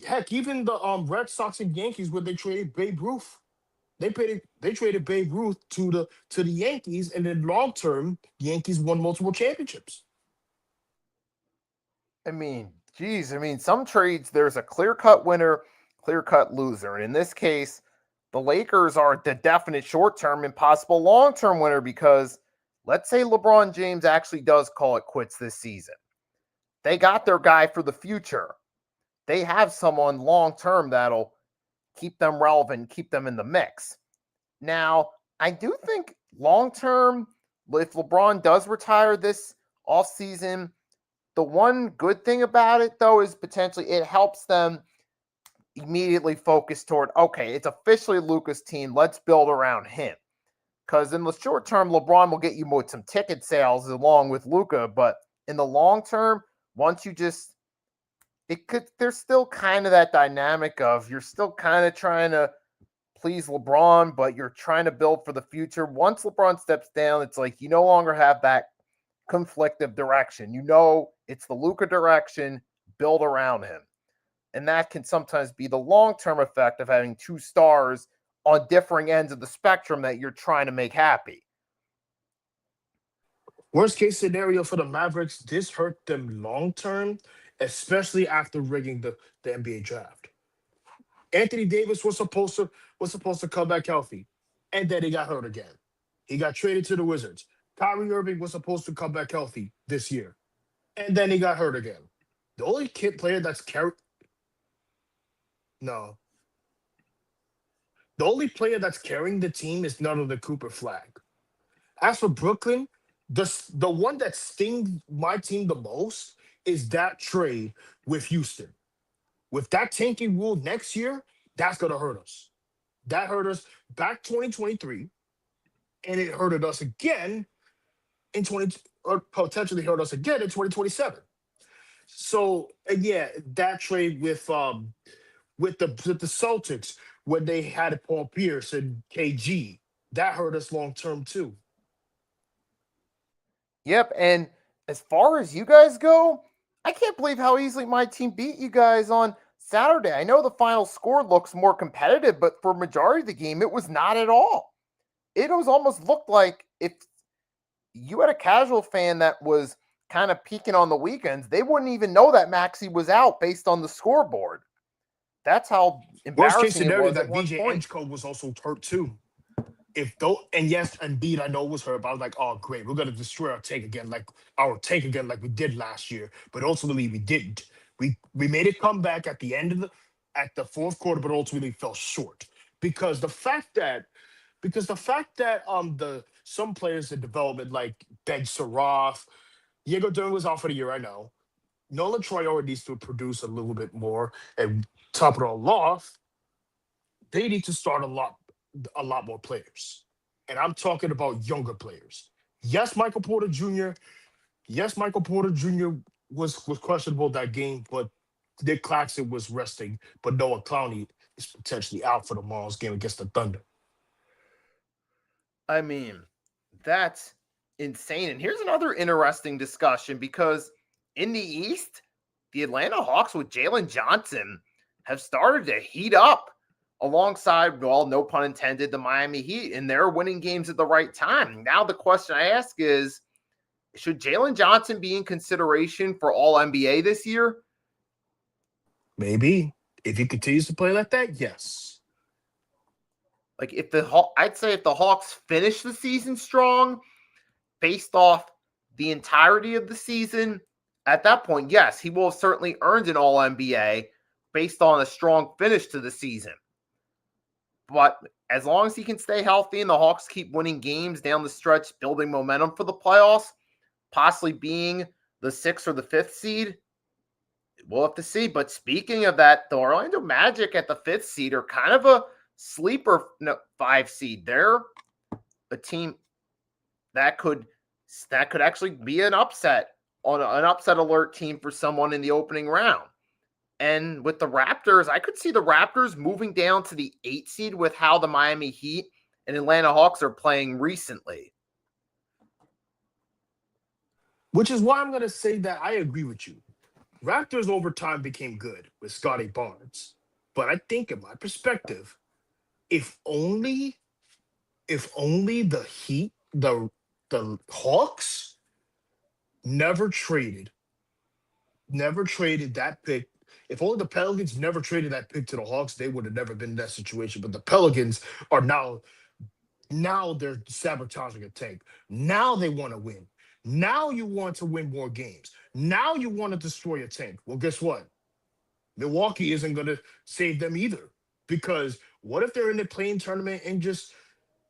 heck, even the Red Sox and Yankees, where they traded Babe Ruth, they traded Babe Ruth to the Yankees, and in long term, Yankees won multiple championships. I mean, geez, some trades, there's a clear cut winner, clear cut loser. And in this case, the Lakers are the definite short term and possible long term winner because let's say LeBron James actually does call it quits this season. They got their guy for the future. They have someone long term that'll keep them relevant, keep them in the mix. Now, I do think long term, if LeBron does retire this offseason, the one good thing about it, though, is potentially it helps them immediately focus toward, okay, it's officially Luka's team. Let's build around him. Because in the short term, LeBron will get you with some ticket sales along with Luka. But in the long term, once you just, there's still kind of that dynamic of you're still kind of trying to please LeBron, but you're trying to build for the future. Once LeBron steps down, it's like you no longer have that conflictive direction. You know, it's the Luka direction, build around him. And that can sometimes be the long-term effect of having two stars on differing ends of the spectrum that you're trying to make happy. Worst case scenario for the Mavericks, this hurt them long term, especially after rigging the NBA draft. Anthony Davis was supposed to come back healthy, and then he got hurt again. He got traded to the Wizards. Kyrie Irving was supposed to come back healthy this year, and then he got hurt again. The only player that's carried no, the only player that's carrying the team is none of the Cooper Flag. As for Brooklyn, the one that stings my team the most is that trade with Houston. With that tanking rule next year, that's going to hurt us. That hurt us back 2023, and it hurted us again in 20, or potentially hurt us again in 2027. So, and yeah, that trade with the Celtics when they had Paul Pierce and KG, that hurt us long term too. Yep, and as far as you guys go, I can't believe how easily my team beat you guys on Saturday. I know the final score looks more competitive, but for majority of the game, it was not at all. It was almost looked like if you had a casual fan that was kind of peeking on the weekends, they wouldn't even know that Maxey was out based on the scoreboard. That's how Worst case embarrassing it scenario was at that one VJ point. Edgecombe was also hurt too. And yes, Embiid I know was hurt, but I was like, oh great, we're gonna destroy our tank again, like we did last year. But ultimately we didn't. We made it come back at the end of the fourth quarter, but ultimately fell short because the fact that the some players in development like Ben Sarath, Diego Durham was out for the year, I know. Nolan Traore needs to produce a little bit more, and top it all off, they need to start a lot more players. And I'm talking about younger players. Yes, Michael Porter Jr. Yes, Michael Porter Jr. was questionable that game, but Nick Claxton was resting, but Noah Clowney is potentially out for tomorrow's game against the Thunder. I mean, that's insane. And here's another interesting discussion because in the East, the Atlanta Hawks with Jalen Johnson have started to heat up alongside, well, no pun intended, the Miami Heat, and they're winning games at the right time. Now the question I ask is, should Jalen Johnson be in consideration for all NBA this year? Maybe. If he continues to play like that, yes. Like I'd say if the Hawks finish the season strong, based off the entirety of the season, at that point, yes, he will have certainly earned an all NBA based on a strong finish to the season. But as long as he can stay healthy and the Hawks keep winning games down the stretch, building momentum for the playoffs, possibly being the 6th or the 5th seed, we'll have to see. But speaking of that, the Orlando Magic at the 5th seed are kind of a sleeper 5 seed. They're a team that could actually be an upset on an upset alert team for someone in the opening round. And with the Raptors, I could see the Raptors moving down to the 8th seed with how the Miami Heat and Atlanta Hawks are playing recently. Which is why I'm going to say that I agree with you. Raptors over time became good with Scotty Barnes. But I think in my perspective, if only the Heat, the Hawks never traded never traded that pick, if only the Pelicans never traded that pick to the Hawks, they would have never been in that situation. But the Pelicans are now they're sabotaging a tank. Now they want to win. Now you want to win more games. Now you want to destroy a tank. Well, guess what? Milwaukee isn't going to save them either. Because what if they're in the play-in tournament and just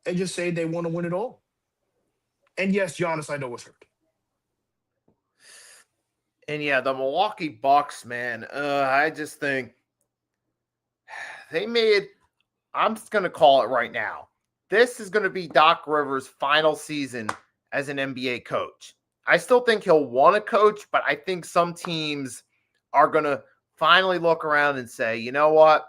say they want to win it all? And yes, Giannis, I know was hurt. And yeah, the Milwaukee Bucks, man, I just think I'm just going to call it right now. This is going to be Doc Rivers' final season as an NBA coach. I still think he'll want to coach, but I think some teams are going to finally look around and say, you know what?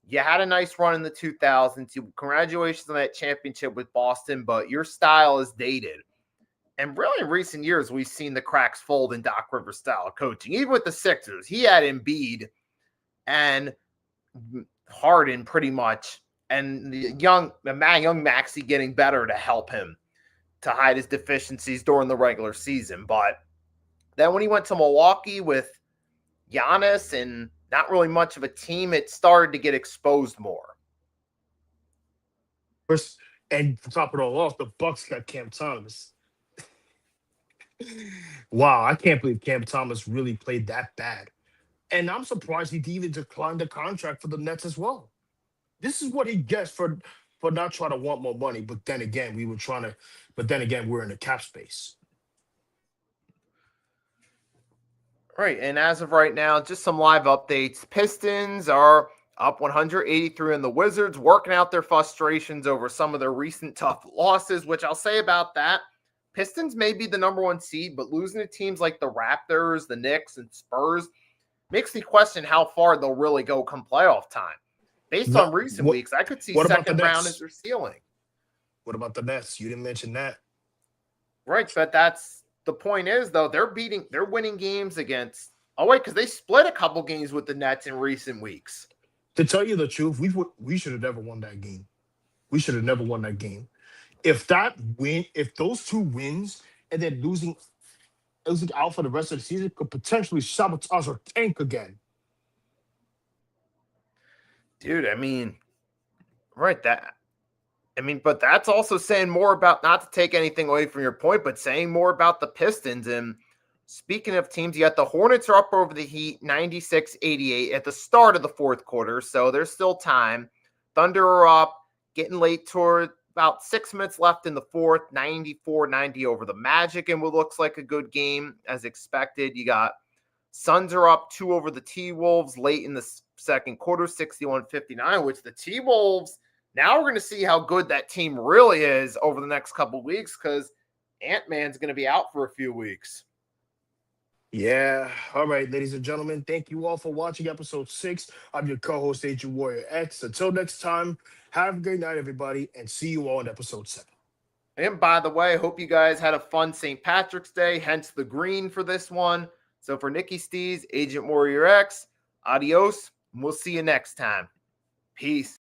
You had a nice run in the 2000s. Congratulations on that championship with Boston, but your style is dated. And really, in recent years, we've seen the cracks fold in Doc Rivers' style of coaching. Even with the Sixers, he had Embiid and Harden pretty much, and the young Maxey getting better to help him to hide his deficiencies during the regular season. But then when he went to Milwaukee with Giannis and not really much of a team, it started to get exposed more. And to top it all off, the Bucks got Cam Thomas. Wow, I can't believe Cam Thomas really played that bad. And I'm surprised he even declined the contract for the Nets as well. This is what he gets for not trying to want more money. But then again, we're in the cap space. Right, and as of right now, just some live updates. Pistons are up 183 on the Wizards, working out their frustrations over some of their recent tough losses, which I'll say about that. Pistons may be the number one seed, but losing to teams like the Raptors, the Knicks, and Spurs makes me question how far they'll really go come playoff time. Based on recent weeks, I could see second round as their ceiling. What about the Nets? You didn't mention that. Right, but that's the point is, though, they're winning games against – oh, wait, because they split a couple games with the Nets in recent weeks. To tell you the truth, we should have never won that game. We should have never won that game. If those two wins and then losing out for the rest of the season could potentially sabotage our tank again. Dude, I mean, right, but that's also saying more about, not to take anything away from your point, but saying more about the Pistons. And speaking of teams, you got the Hornets are up over the Heat, 96-88 at the start of the fourth quarter, so there's still time. Thunder are up, getting late toward about 6 minutes left in the fourth, 94-90 over the Magic, and what looks like a good game as expected. You got Suns are up 2 over the T-Wolves late in the second quarter, 61-59, which the T-Wolves, now we're going to see how good that team really is over the next couple of weeks because Ant-Man's going to be out for a few weeks. Yeah. All right, ladies and gentlemen, thank you all for watching episode 6. I'm your co-host, Agent Warrior X. Until next time, have a great night, everybody, and see you all in episode 7. And by the way, hope you guys had a fun St. Patrick's Day, hence the green for this one. So for Nikki Stees, Agent Warrior X, adios, and we'll see you next time. Peace.